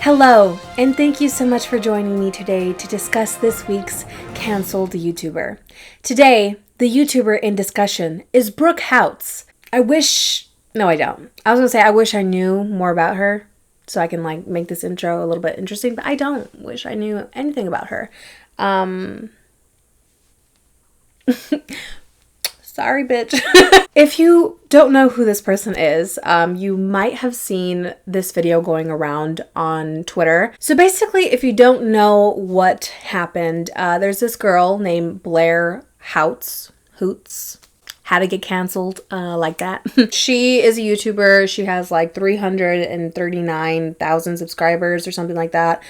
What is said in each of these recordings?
Hello, and thank you so much for joining me today to discuss this week's canceled YouTuber. Today, the YouTuber in discussion is Brooke Houts. I wish I knew more about her so I can make this intro a little bit interesting, but I don't wish I knew anything about her. Sorry, bitch. If you don't know who this person is, you might have seen this video going around on Twitter. So basically, if you don't know what happened, there's this girl named Blair Houts, how to get canceled, like that. She is a YouTuber. She has like 339,000 subscribers or something like that.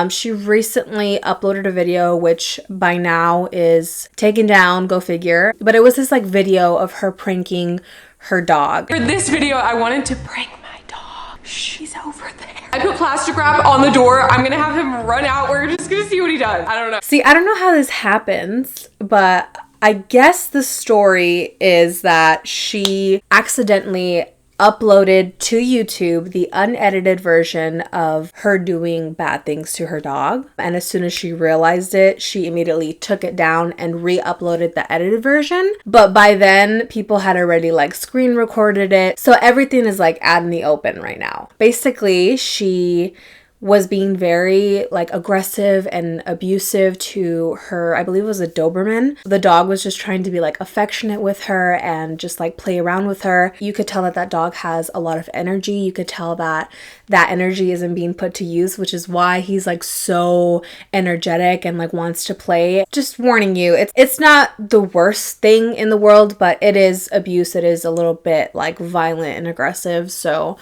She recently uploaded a video, which by now is taken down, go figure. But it was this video of her pranking her dog. For this video, I wanted to prank my dog. She's over there. I put plastic wrap on the door. I'm gonna have him run out. We're just gonna see what he does. I don't know. See, I don't know how this happens, but I guess the story is that she accidentally uploaded to YouTube the unedited version of her doing bad things to her dog. And as soon as she realized it, she immediately took it down and re-uploaded the edited version. But by then, people had already screen recorded it. So everything is out in the open right now. Basically, she was being very aggressive and abusive to her, I believe it was a Doberman. The dog was just trying to be affectionate with her and just play around with her. You could tell that that dog has a lot of energy. You could tell that that energy isn't being put to use, which is why he's so energetic and wants to play. Just warning you, it's not the worst thing in the world, but it is abuse. It is a little bit violent and aggressive. So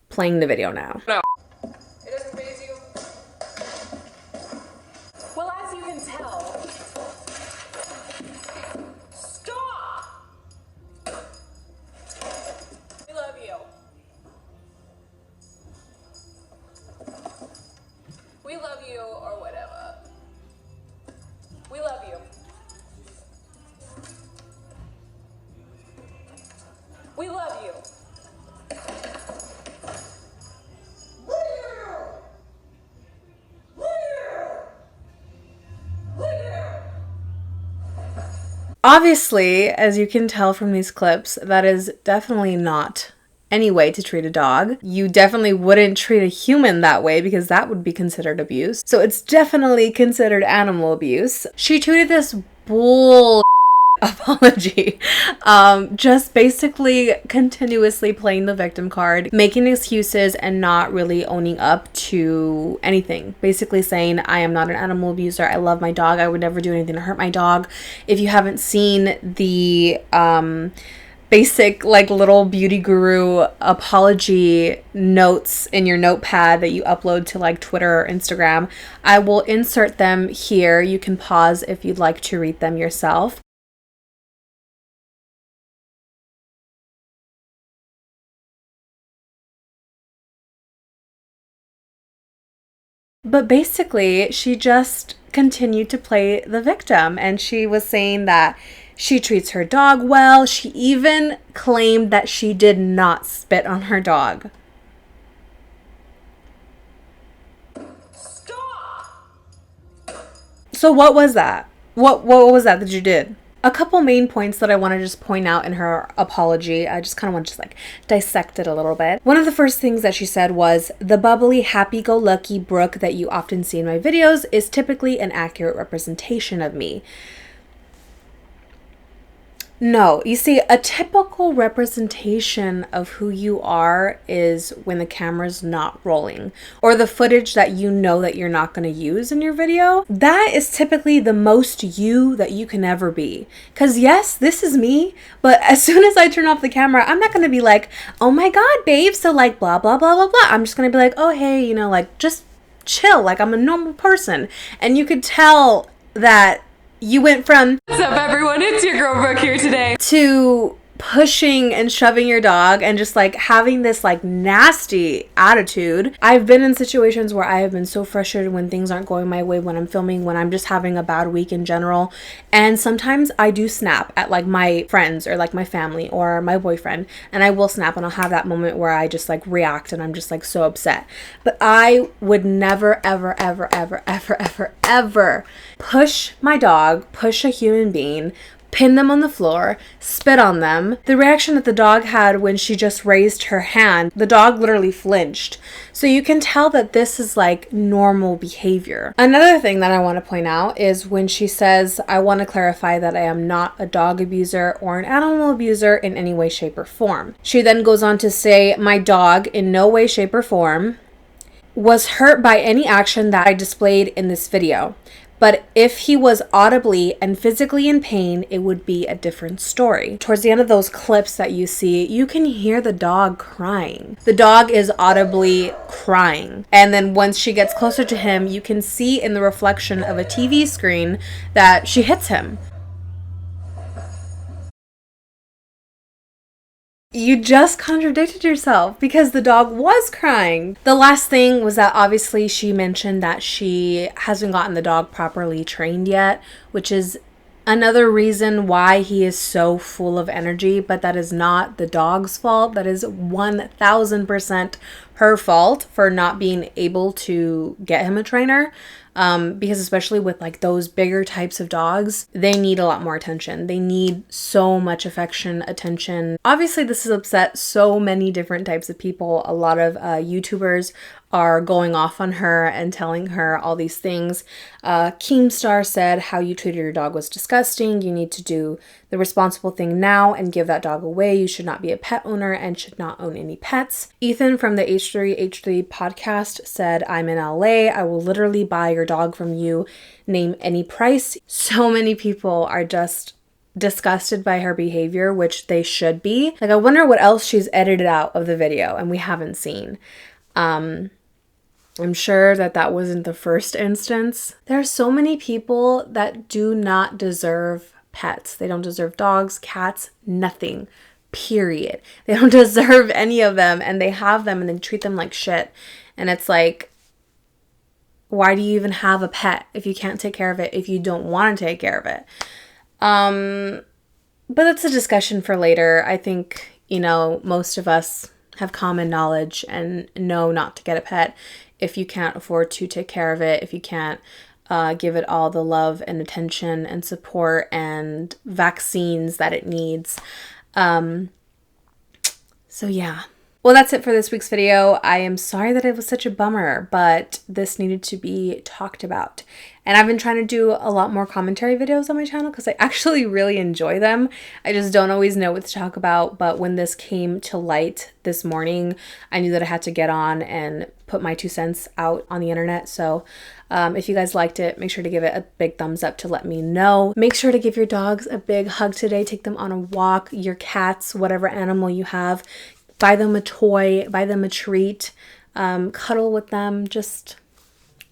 playing the video now. No. We love you, or whatever. We love you. We love you. Obviously, as you can tell from these clips, that is definitely not any way to treat a dog. You definitely wouldn't treat a human that way because that would be considered abuse. So it's definitely considered animal abuse. She tweeted this bull apology, just basically continuously playing the victim card, making excuses and not really owning up to anything. Basically saying, I am not an animal abuser. I love my dog. I would never do anything to hurt my dog. If you haven't seen the basic little beauty guru apology notes in your notepad that you upload to Twitter or Instagram, I will insert them here. You can pause if you'd like to read them yourself. But basically, she just continued to play the victim, and she was saying that she treats her dog well. She even claimed that she did not spit on her dog. Stop! So what was that? What was that you did? A couple main points that I want to just point out in her apology. I just kind of want to dissect it a little bit. One of the first things that she said was, the bubbly, happy-go-lucky Brooke that you often see in my videos is typically an accurate representation of me. No, you see, a typical representation of who you are is when the camera's not rolling, or the footage that you know that you're not going to use in your video. That is typically the most you that you can ever be. Because yes, this is me, but as soon as I turn off the camera, I'm not going to be oh my god, babe, so blah, blah, blah, blah, blah. I'm just going to be oh, hey, just chill, I'm a normal person. And you could tell that you went from, What's up, everyone? It's your girl Brooke here today. To pushing and shoving your dog and just like having this like nasty attitude. I've been in situations where I have been so frustrated when things aren't going my way, when I'm filming, when I'm just having a bad week in general. And sometimes I do snap at like my friends or like my family or my boyfriend, and I will snap and I'll have that moment where I just like react and I'm just like so upset. But I would never, ever, ever, ever, ever, ever, ever push my dog, push a human being, pin them on the floor, spit on them. The reaction that the dog had when she just raised her hand, the dog literally flinched. So you can tell that this is like normal behavior. Another thing that I want to point out is when she says, I want to clarify that I am not a dog abuser or an animal abuser in any way, shape, or form. She then goes on to say, my dog in no way, shape, or form was hurt by any action that I displayed in this video. But if he was audibly and physically in pain, it would be a different story. Towards the end of those clips that you see, you can hear the dog crying. The dog is audibly crying. And then once she gets closer to him, you can see in the reflection of a TV screen that she hits him. You just contradicted yourself because the dog was crying. The last thing was that obviously she mentioned that she hasn't gotten the dog properly trained yet, which is another reason why he is so full of energy, but that is not the dog's fault. That is 1000% her fault for not being able to get him a trainer. Because especially with like those bigger types of dogs, they need a lot more attention. They need so much affection, attention. Obviously, this has upset so many different types of people. A lot of YouTubers are going off on her and telling her all these things. Keemstar said how you treated your dog was disgusting. You need to do the responsible thing now and give that dog away. You should not be a pet owner and should not own any pets. Ethan from the H3H3 podcast said, I'm in LA. I will literally buy your dog from you. Name any price. So many people are just disgusted by her behavior, which they should be. Like, I wonder what else she's edited out of the video and we haven't seen. I'm sure that wasn't the first instance. There are so many people that do not deserve pets. They don't deserve dogs, cats, nothing, period. They don't deserve any of them, and they have them and they treat them like shit. And it's like, why do you even have a pet if you can't take care of it, if you don't want to take care of it? But that's a discussion for later. I think, most of us have common knowledge and know not to get a pet if you can't afford to take care of it, if you can't give it all the love and attention and support and vaccines that it needs. So yeah. Well, that's it for this week's video. I am sorry that it was such a bummer, but this needed to be talked about. And I've been trying to do a lot more commentary videos on my channel because I actually really enjoy them. I just don't always know what to talk about. But when this came to light this morning, I knew that I had to get on and put my 2 cents out on the internet. So if you guys liked it, make sure to give it a big thumbs up to let me know. Make sure to give your dogs a big hug today. Take them on a walk, your cats, whatever animal you have. Buy them a toy, buy them a treat, cuddle with them, just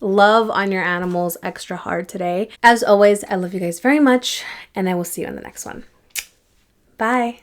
love on your animals extra hard today. As always, I love you guys very much, and I will see you in the next one. Bye.